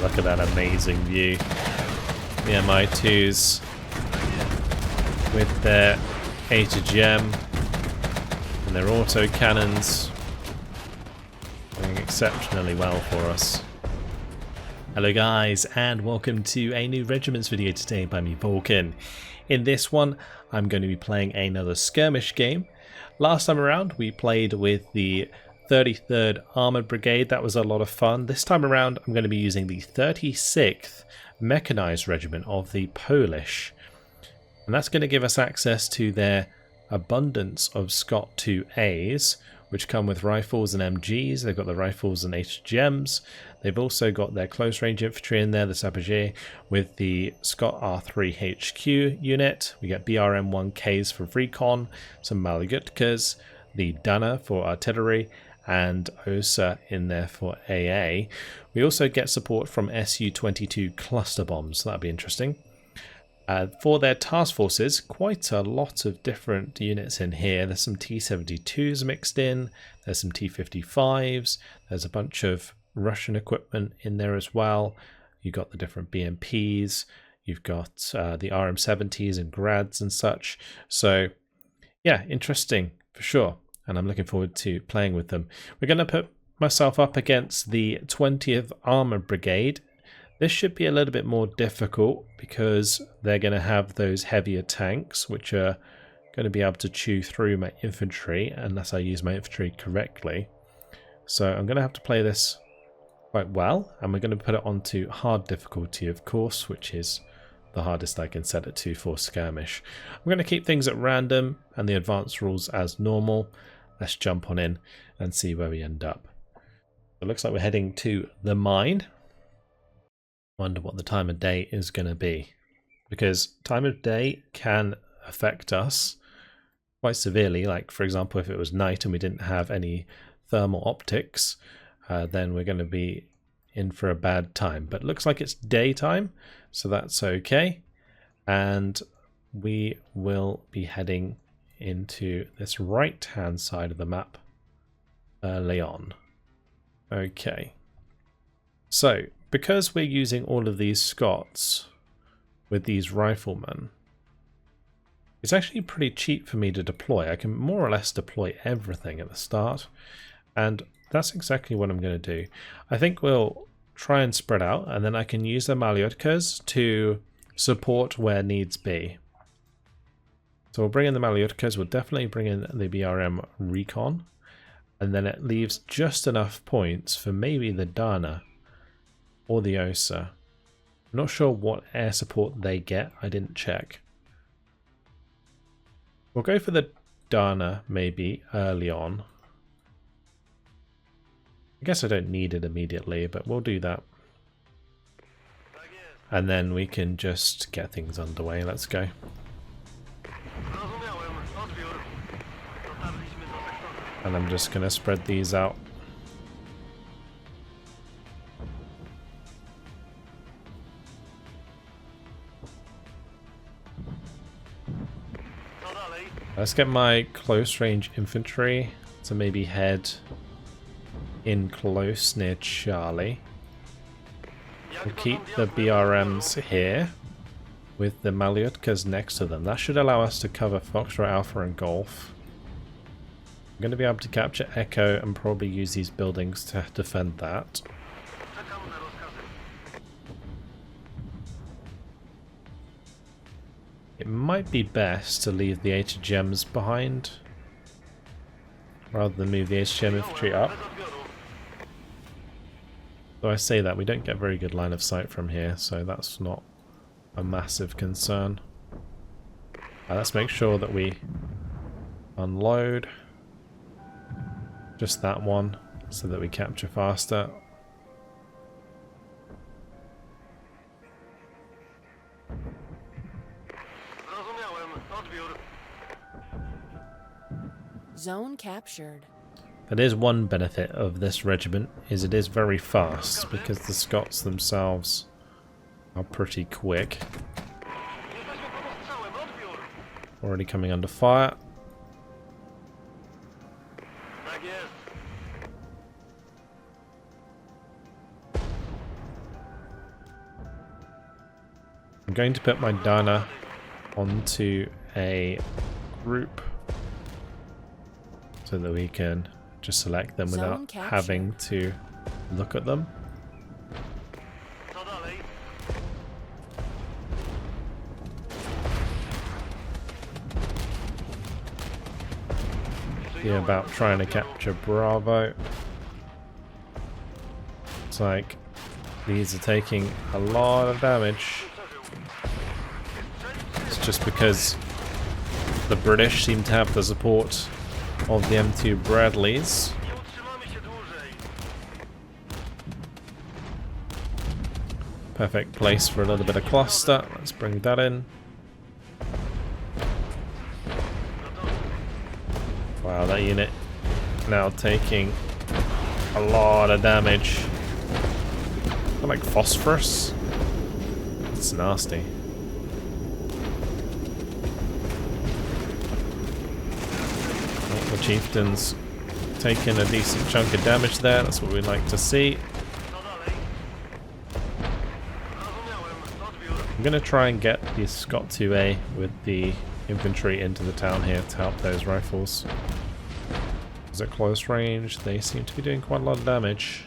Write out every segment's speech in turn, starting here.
Look at that amazing view. The Mi2s with their HGM and their auto cannons doing exceptionally well for us. Hello guys, and welcome to a new Regiments video today by me, Vulcan. In this one, I'm going to be playing another skirmish game. Last time around, we played with the 33rd Armoured Brigade. That was a lot of fun. This time around, I'm going to be using the 36th Mechanized Regiment of the Polish. And that's going to give us access to their abundance of Scott 2As, which come with rifles and MGs. They've got the rifles and HGMs. They've also got their close range infantry in there, the Sapperger, with the Scott R3 HQ unit. We get BRM-1Ks for recon, some Malyutkas, the Dana for artillery, and OSA in there for AA. We also get support from Su-22 cluster bombs, so that'll be interesting. For their task forces, quite a lot of different units in here. There's some T-72s mixed in, there's some T-55s, there's a bunch of Russian equipment in there as well. You've got the different BMPs, you've got the RM-70s and Grads and such. So yeah, interesting for sure. And I'm looking forward to playing with them. We're going to put myself up against the 20th Armoured Brigade. This should be a little bit more difficult because they're going to have those heavier tanks, which are going to be able to chew through my infantry unless I use my infantry correctly. So I'm going to have to play this quite well, and we're going to put it onto hard difficulty, of course, which is the hardest I can set it to for skirmish. I'm going to keep things at random and the advanced rules as normal. Let's jump on in and see where we end up. It looks like we're heading to the mine. Wonder what the time of day is going to be, because time of day can affect us quite severely. Like, for example, if it was night and we didn't have any thermal optics, then we're going to be in for a bad time. But it looks like it's daytime, so that's okay. And we will be heading into this right hand side of the map early on. Okay, so because we're using all of these Scots with these riflemen, it's actually pretty cheap for me to deploy. I can more or less deploy everything at the start, and that's exactly what I'm going to do. I think we'll try and spread out, and then I can use the Malyutkas to support where needs be. So we'll bring in the Malyutkas, we'll definitely bring in the BRM recon, and then it leaves just enough points for maybe the Dana or the OSA. I'm not sure what air support they get, I didn't check. We'll go for the Dana maybe early on. I guess I don't need it immediately, but we'll do that. And then we can just get things underway. Let's go. And I'm just going to spread these out. Let's get my close range infantry to maybe head in close near Charlie. We'll keep the BRMs here with the Malyutkas next to them. That should allow us to cover Foxtrot, Alpha and Golf. I'm going to be able to capture Echo and probably use these buildings to defend that. It might be best to leave the HGMs behind rather than move the HGM infantry up. Though I say that, we don't get very good line of sight from here, so that's not a massive concern. Let's make sure that we unload just that one so that we capture faster. Zone captured. That is one benefit of this regiment, is it is very fast, because the Scots themselves are pretty quick. Already coming under fire. I'm going to put my Dana onto a group so that we can just select them without having to look at them. Yeah, about trying to capture Bravo. It's like these are taking a lot of damage. It's just because the British seem to have the support of the M2 Bradleys. Perfect place for a little bit of cluster. Let's bring that in. Wow, that unit now taking a lot of damage. Like phosphorus. It's nasty. Oh, the chieftain's taking a decent chunk of damage there. That's what we like to see. I'm going to try and get the Scott 2A with the infantry into the town here to help those rifles. Because at close range, they seem to be doing quite a lot of damage.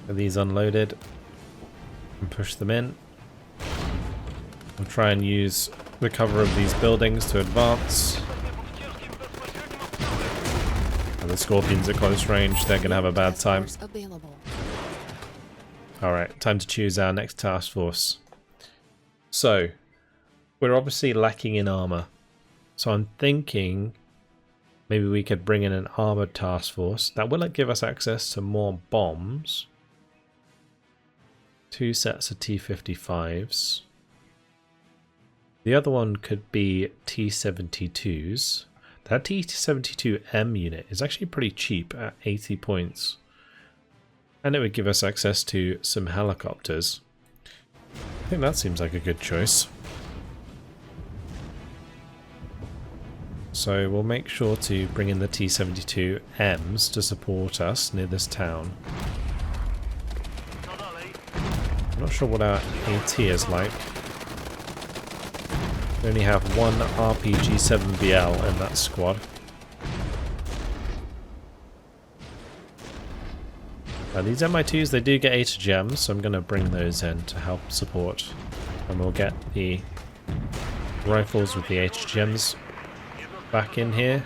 Are these unloaded and push them in? We'll try and use the cover of these buildings to advance. And the Scorpions at close range, they're going to have a bad time. Alright, time to choose our next task force. So, we're obviously lacking in armor. So I'm thinking maybe we could bring in an armored task force. That will give us access to more bombs. 2 sets of T-55s. The other one could be T-72s. That T-72M unit is actually pretty cheap at 80 points. And it would give us access to some helicopters. I think that seems like a good choice. So we'll make sure to bring in the T-72Ms to support us near this town. I'm not sure what our AT is like. We only have one RPG-7BL in that squad. These MI2s, they do get HGMs, so I'm going to bring those in to help support. And we'll get the rifles with the HGMs back in here.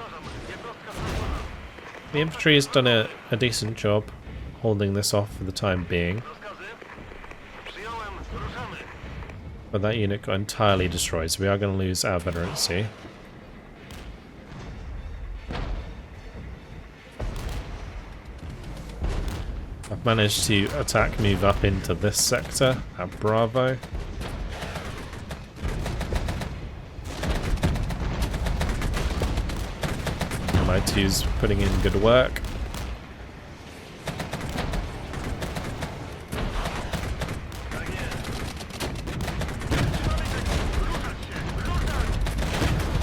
The infantry has done a decent job holding this off for the time being. But that unit got entirely destroyed, so we are going to lose our veterancy. I've managed to move up into this sector at Bravo. MI2's putting in good work.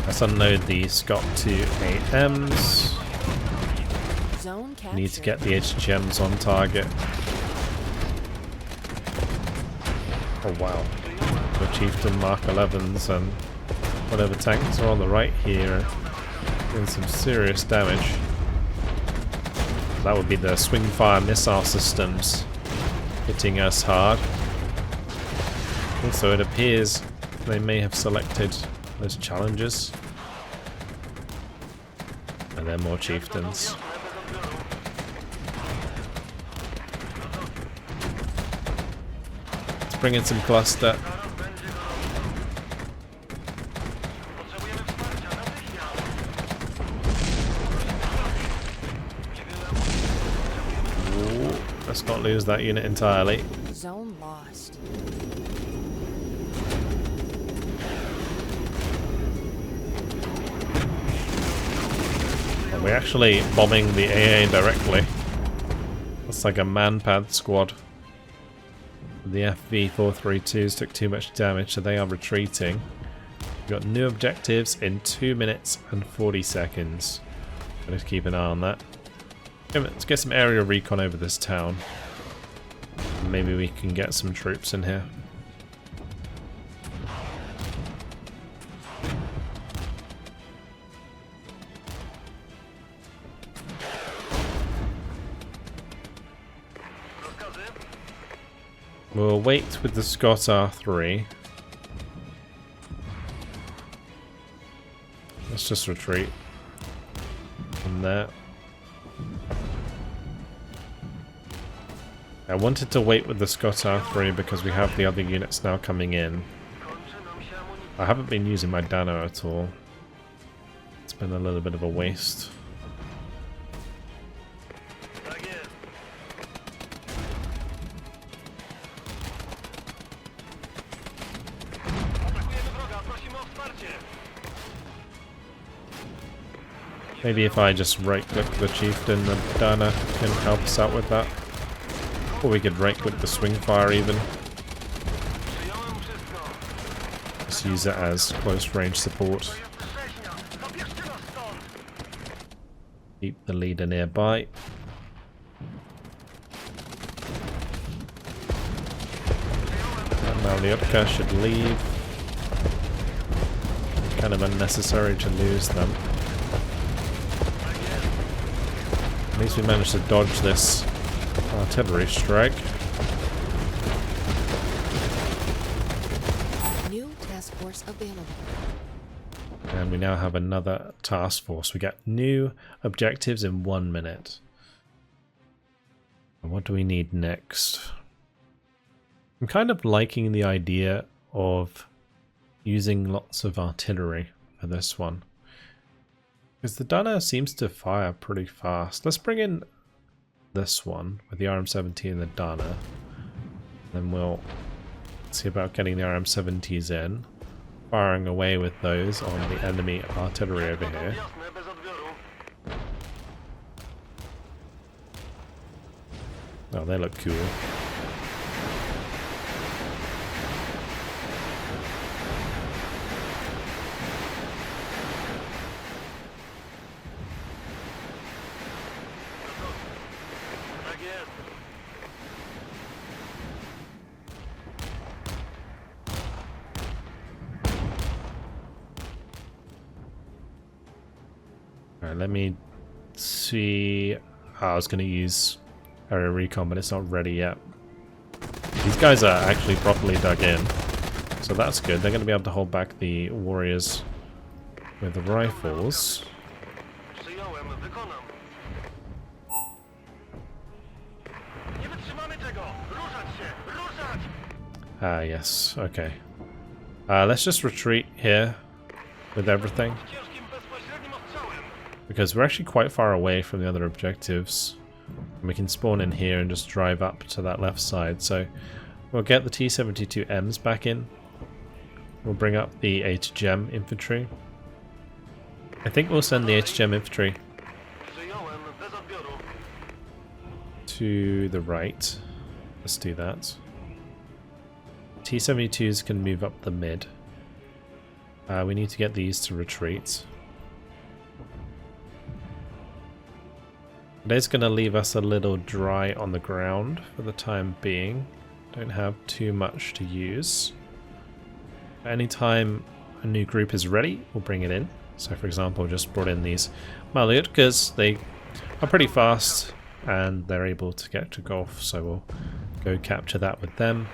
Let's unload the Scott 2AMs. Need to get the HGMs on target. Oh wow. The Chieftain Mark 11s and whatever tanks are on the right here are doing some serious damage. That would be the swing fire missile systems hitting us hard. Also, it appears they may have selected those challengers. And then more chieftains. Let's bring in some cluster. Ooh, let's not lose that unit entirely. Zone lost. We're actually bombing the AA directly. That's like a man-pad squad. The FV432s took too much damage, so they are retreating. We've got new objectives in 2 minutes and 40 seconds. Let's keep an eye on that. Let's get some aerial recon over this town. Maybe we can get some troops in here. We'll wait with the Scott R3. Let's just retreat from there. I wanted to wait with the Scott R3 because we have the other units now coming in. I haven't been using my Dano at all. It's been a little bit of a waste. Maybe if I just right-click the chieftain, the Dana can help us out with that. Or we could right-click the swing fire even. Just use it as close range support. Keep the leader nearby. That Maliotka should leave. Kind of unnecessary to lose them. At least we managed to dodge this artillery strike. New task force available. And we now have another task force. We get new objectives in 1 minute. And what do we need next? I'm kind of liking the idea of using lots of artillery for this one. Because the Dana seems to fire pretty fast. Let's bring in this one with the RM-70 and the Dana. Then we'll see about getting the RM-70s in. Firing away with those on the enemy artillery over here. Oh, they look cool. Alright, let me see. Oh, I was going to use area recon, but it's not ready yet. These guys are actually properly dug in, so that's good. They're going to be able to hold back the warriors with the rifles. Ah, yes. Okay. Let's just retreat here with everything, because we're actually quite far away from the other objectives. And we can spawn in here and just drive up to that left side. So we'll get the T-72Ms back in. We'll bring up the HGM infantry. I think we'll send the HGM infantry to the right. Let's do that. T-72s can move up the mid. We need to get these to retreat. It is going to leave us a little dry on the ground for the time being. Don't have too much to use. Anytime a new group is ready, we'll bring it in. So for example, just brought in these Maliutkas. They are pretty fast and they're able to get to Gulf, so we'll go capture that with them.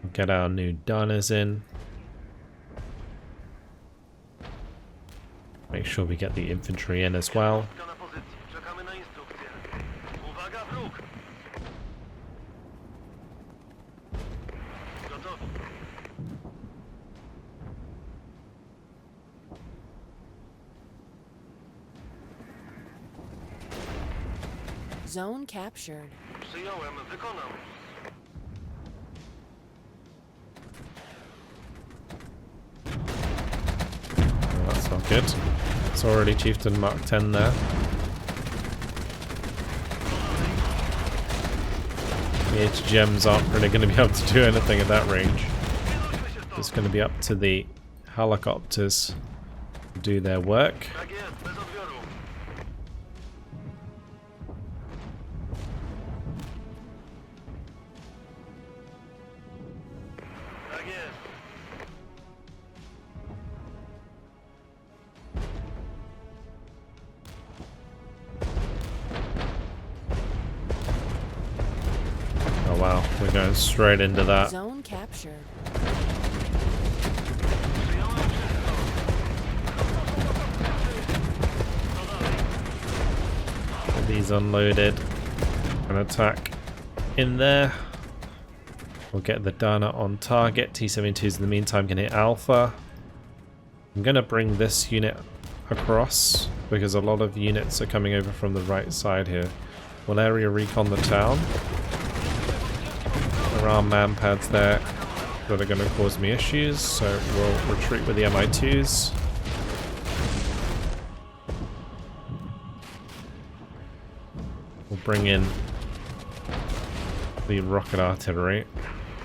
We'll get our new Danas in. Make sure we get the infantry in as well. Zone captured. That's not good. It's already Chieftain Mark 10 there. The HGMs aren't really going to be able to do anything at that range. It's going to be up to the helicopters to do their work. Wow, we're going straight into that. Zone captured. Get these unloaded and attack in there. We'll get the Dana on target. T-72s in the meantime can hit Alpha. I'm going to bring this unit across because a lot of units are coming over from the right side here. We'll area recon the town. There are man pads there that are going to cause me issues, so we'll retreat with the Mi-2s. We'll bring in the rocket artillery.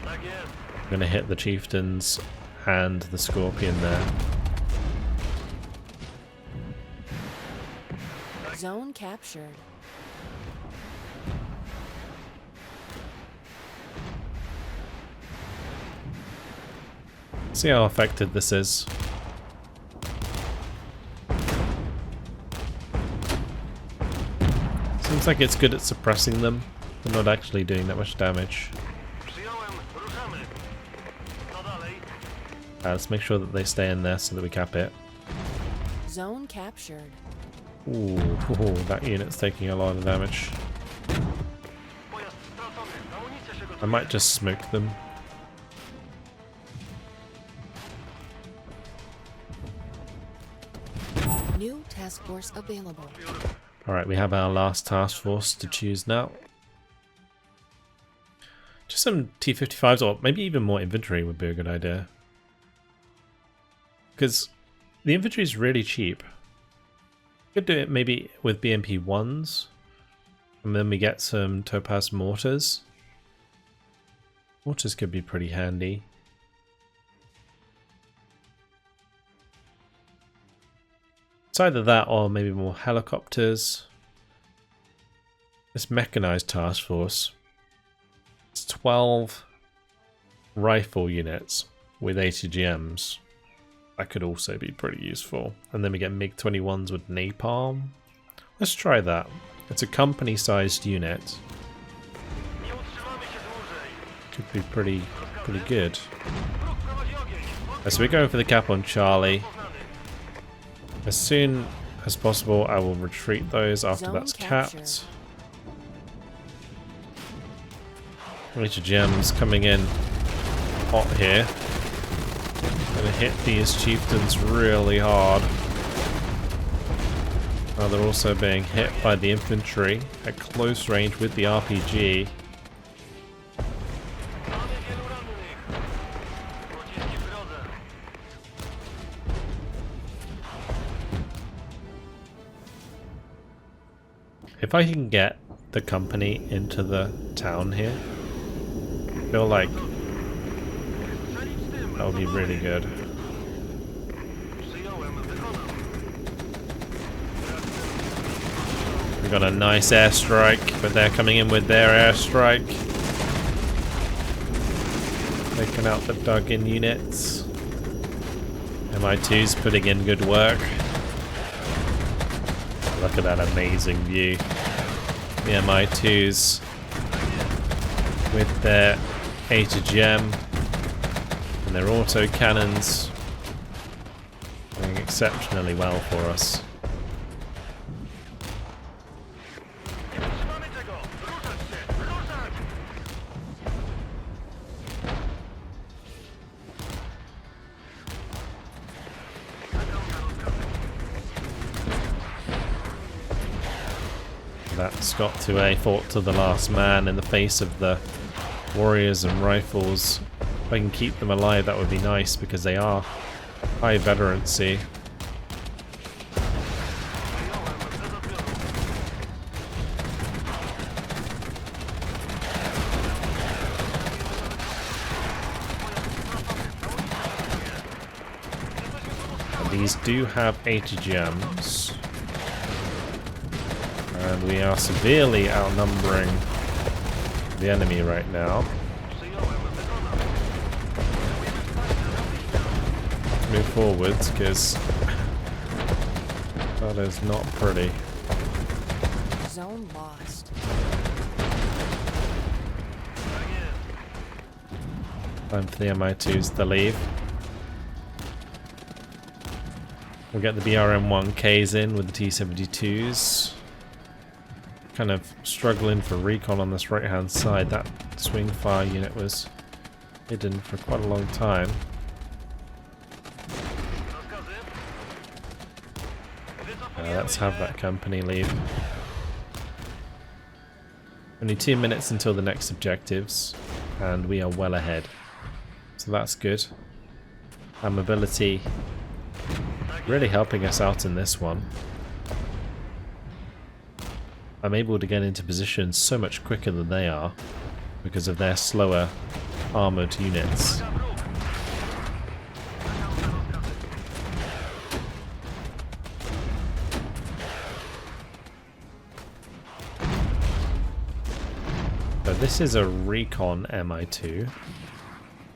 I'm going to hit the chieftains and the Scorpion there. Zone captured. See how effective this is. Seems like it's good at suppressing them, but not actually doing that much damage. Let's make sure that they stay in there so that we cap it. Zone captured. Ooh, that unit's taking a lot of damage. I might just smoke them. New task force available. Alright, we have our last task force to choose now. Just some T-55s, or maybe even more infantry would be a good idea. Because the infantry is really cheap. Could do it maybe with BMP-1s. And then we get some Topaz mortars. Mortars could be pretty handy. It's either that or maybe more helicopters. This mechanized task force. It's 12 rifle units with ATGMs. That could also be pretty useful. And then we get MiG-21s with napalm. Let's try that. It's a company-sized unit. Could be pretty good. So we're going for the cap on Charlie. As soon as possible, I will retreat those after Zone that's captured. capped. HGMs coming in hot here. Gonna hit these chieftains really hard. Oh, they're also being hit by the infantry at close range with the RPG. If I can get the company into the town here, I feel like that would be really good. We got a nice airstrike, but they're coming in with their airstrike. Taking out the dug-in units. Mi-2's putting in good work. Look at that amazing view. The Mi-2s with their HGM and their auto cannons doing exceptionally well for us. That's got to a fought to the last man in the face of the warriors and rifles. If I can keep them alive, that would be nice because they are high veterancy. These do have ATGMs. And we are severely outnumbering the enemy right now. Move forwards, because that is not pretty. Zone lost. Time for the MI2s to leave. We'll get the BRM-1Ks in with the T-72s. Kind of struggling for recon on this right-hand side. That swing fire unit was hidden for quite a long time. Let's have that company leave. Only 2 minutes until the next objectives, and we are well ahead. So that's good. Our mobility really helping us out in this one. I'm able to get into position so much quicker than they are because of their slower armoured units. So this is a recon MI2,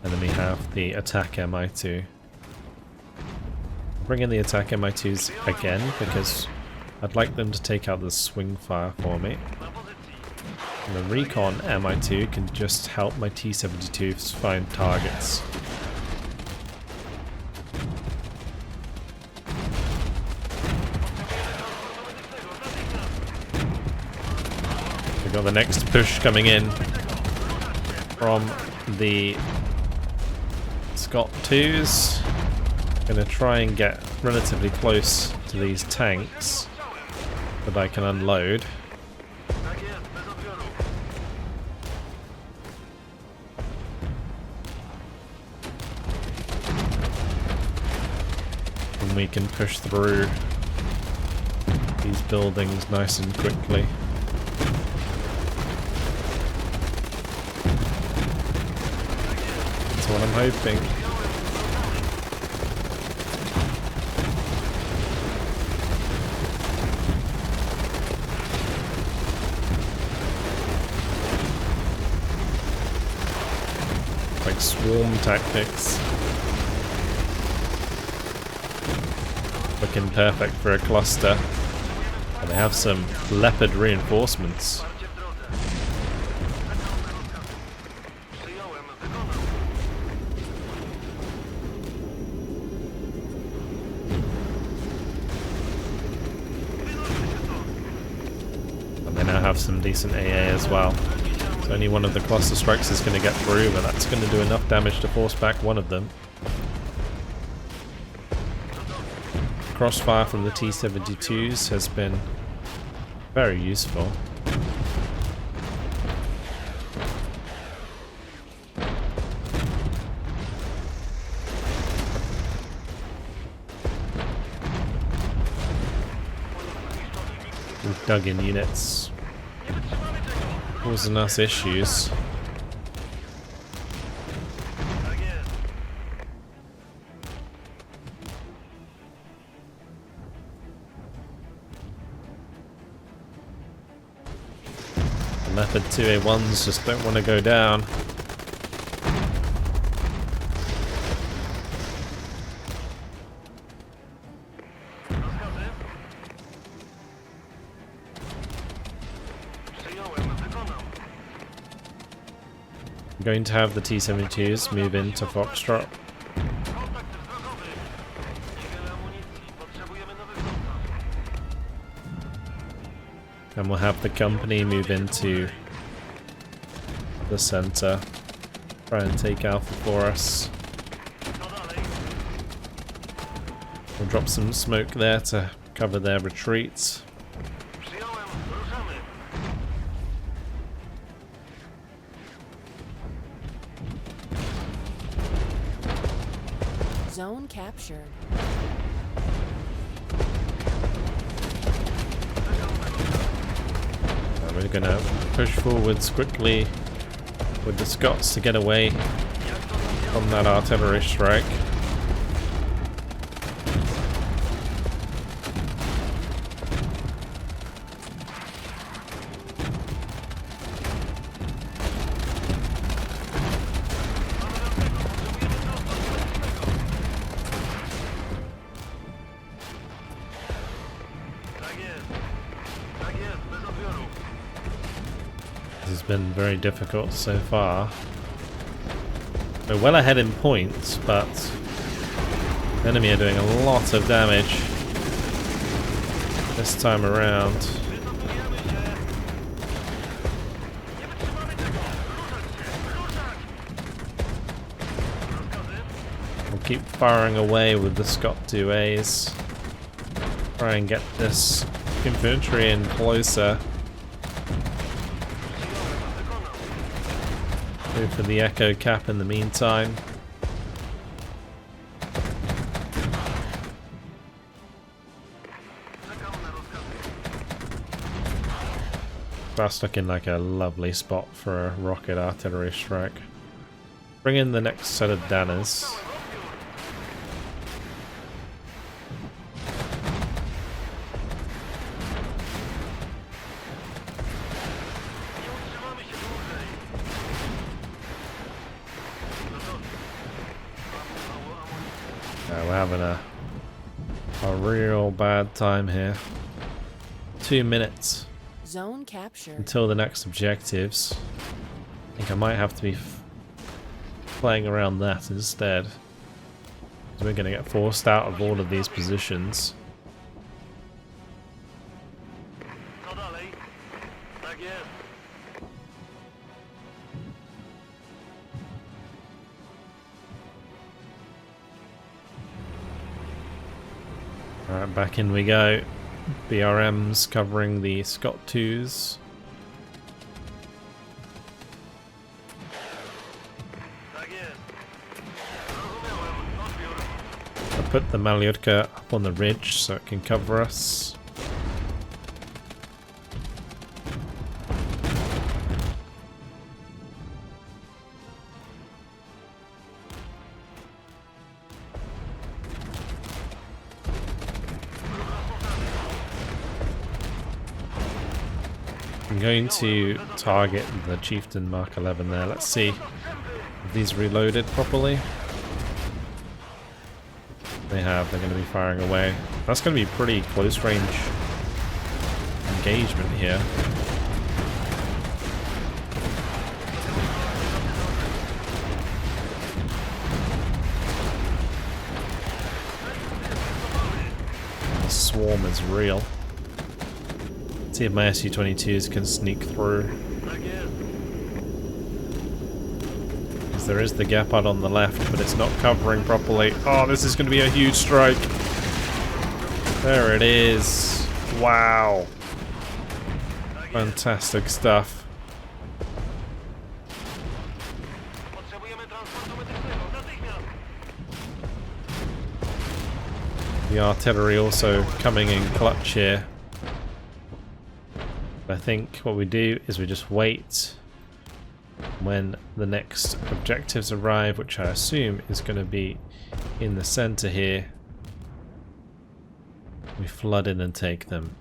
and then we have the attack MI2. Bring in the attack MI2s again because I'd like them to take out the swing fire for me. And the recon MI2 can just help my T-72s find targets. We've got the next push coming in from the Scott 2s. Gonna try and get relatively close to these tanks that I can unload. And we can push through these buildings nice and quickly. That's what I'm hoping. Like swarm tactics. Looking perfect for a cluster. And they have some leopard reinforcements. And they now have some decent AA as well. So only one of the cluster strikes is going to get through, but that's going to do enough damage to force back one of them. Crossfire from the T-72s has been very useful. We've dug in units, causing us issues. Leopard 2A1s just don't want to go down. I'm going to have the T-72s move into Foxtrot. And we'll have the company move into the center, try and take Alpha for us. We'll drop some smoke there to cover their retreats. Zone captured. We're gonna push forwards quickly with the Scots to get away from that artillery strike. This has been very difficult so far. We're well ahead in points, but the enemy are doing a lot of damage this time around. We'll keep firing away with the Scott 2As. Try and get this infantry in closer. Go for the echo cap in the meantime. That's looking like a lovely spot for a rocket artillery strike. Bring in the next set of Danners. We're having a real bad time here. 2 minutes Zone captured. until the next objectives. I think I might have to be playing around that instead. We're going to get forced out of all of these positions. Alright, back in we go. BRMs covering the Scott 2s. I put the Malyotka up on the ridge so it can cover us. I'm going to target the Chieftain Mark 11 there. Let's see if these reloaded properly. They have. They're going to be firing away. That's going to be pretty close range engagement here. The swarm is real. See if my Su-22s can sneak through. Because there is the Gepard on the left, but it's not covering properly. Oh, this is going to be a huge strike. There it is. Wow. Fantastic stuff. The artillery also coming in clutch here. I think what we do is we just wait when the next objectives arrive, which I assume is going to be in the center here. We flood in and take them.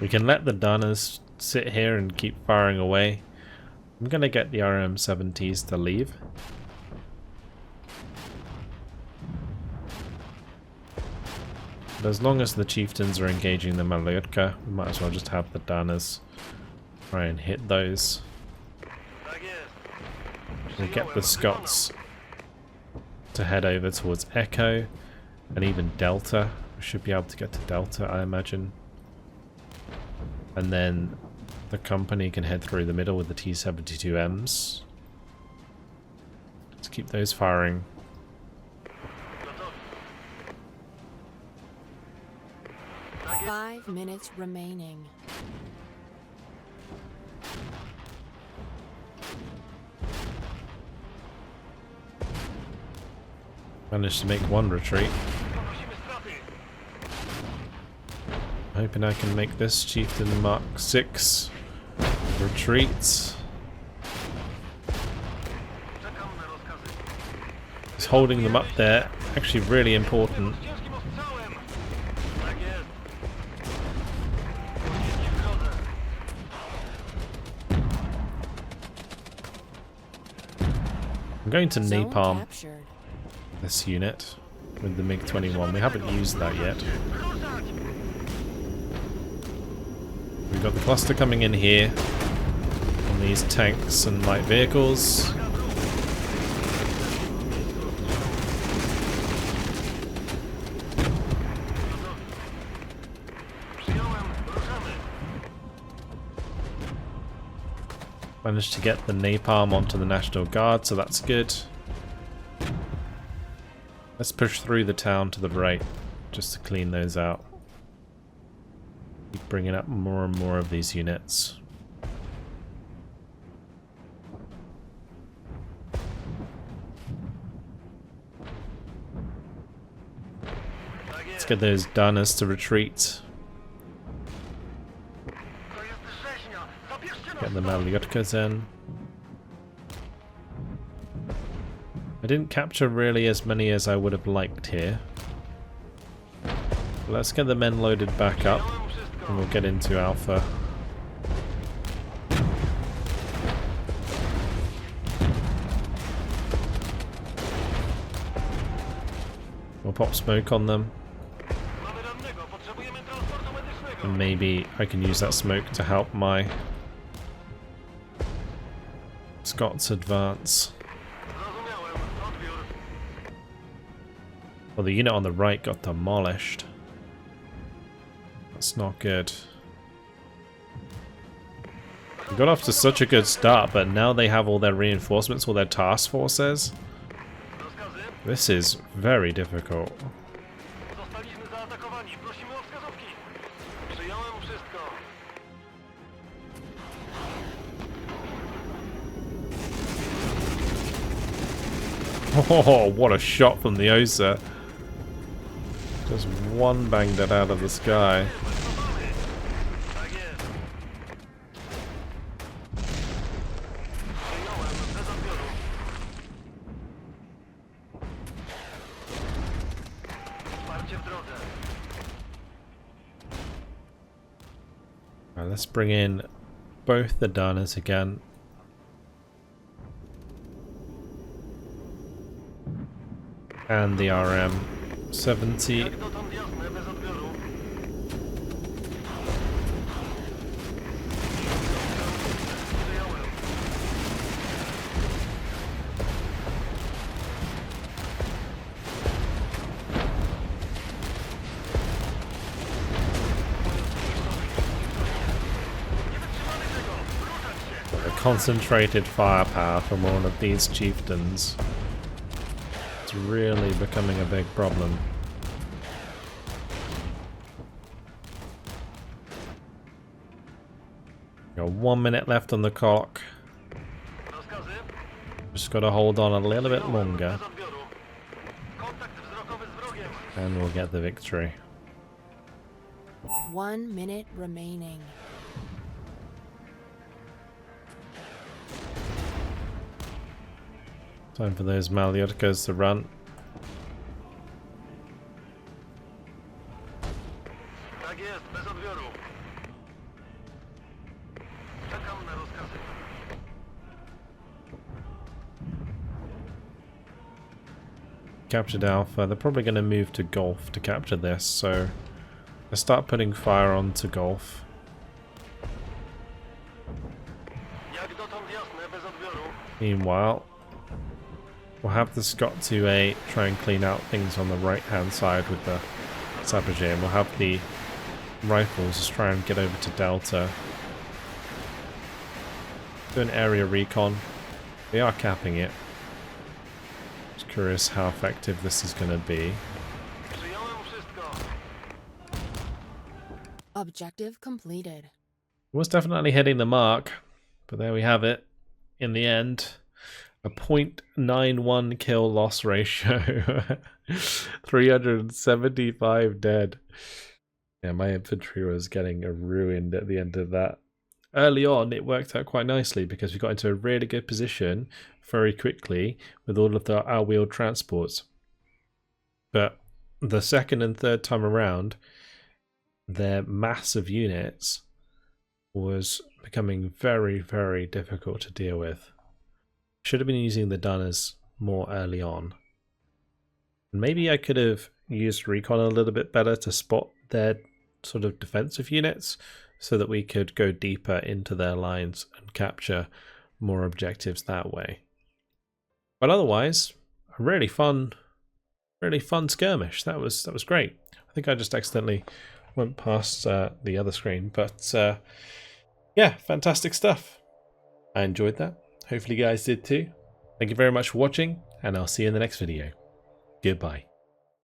We can let the Danners sit here and keep firing away. I'm going to get the RM-70s to leave. But as long as the Chieftains are engaging the Malyotka, we might as well just have the Danners try and hit those. We'll get the Scots to head over towards Echo and even Delta. We should be able to get to Delta, I imagine. And then the company can head through the middle with the T-72Ms. Let's keep those firing. Five minutes remaining. Managed to make one retreat. Hoping I can make this Chieftain Mark 6 retreat. Just holding them up there, actually really important. I'm going to Zone napalm captured. this unit with the MiG-21. We haven't used that yet. We've got the cluster coming in here on these tanks and light vehicles. Managed to get the napalm onto the National Guard, so that's good. Let's push through the town to the right, just to clean those out. Keep bringing up more and more of these units. Let's get those Danas to retreat. Get the Maliotkas in. I didn't capture really as many as I would have liked here. But let's get the men loaded back up and we'll get into Alpha. We'll pop smoke on them. And maybe I can use that smoke to help my Scots advance. Well, the unit on the right got demolished. That's not good. We got off to such a good start, but now they have all their reinforcements, all their task forces. This is very difficult. Oh, what a shot from the Osa. Just one banged it out of the sky. Right, let's bring in both the Danas again. And the RM-70. A concentrated firepower from one of these chieftains. It's really becoming a big problem. Got 1 minute left on the clock. Just gotta hold on a little bit longer. And we'll get the victory. 1 minute remaining. Time for those Maliotkas to run. Captured Alpha. They're probably going to move to Golf to capture this, so let's start putting fire onto Golf. Meanwhile, we'll have the Scot 2A try and clean out things on the right hand side with the Sabotage, and we'll have the rifles just try and get over to Delta. Do an area recon. They are capping it. Just curious how effective this is going to be. Objective completed. Was definitely hitting the mark, but there we have it. In the end, a 0.91 kill loss ratio. 375 dead. Yeah, my infantry was getting ruined at the end of that. Early on, it worked out quite nicely because we got into a really good position very quickly with all of our wheeled transports. But the second and third time around, their mass of units was becoming very, very difficult to deal with. Should have been using the Dunners more early on. And maybe I could have used recon a little bit better to spot their sort of defensive units so that we could go deeper into their lines and capture more objectives that way. But otherwise, a really fun skirmish. That was great. I think I just accidentally went past the other screen, but yeah, fantastic stuff. I enjoyed that. Hopefully you guys did too. Thank you very much for watching, and I'll see you in the next video. Goodbye.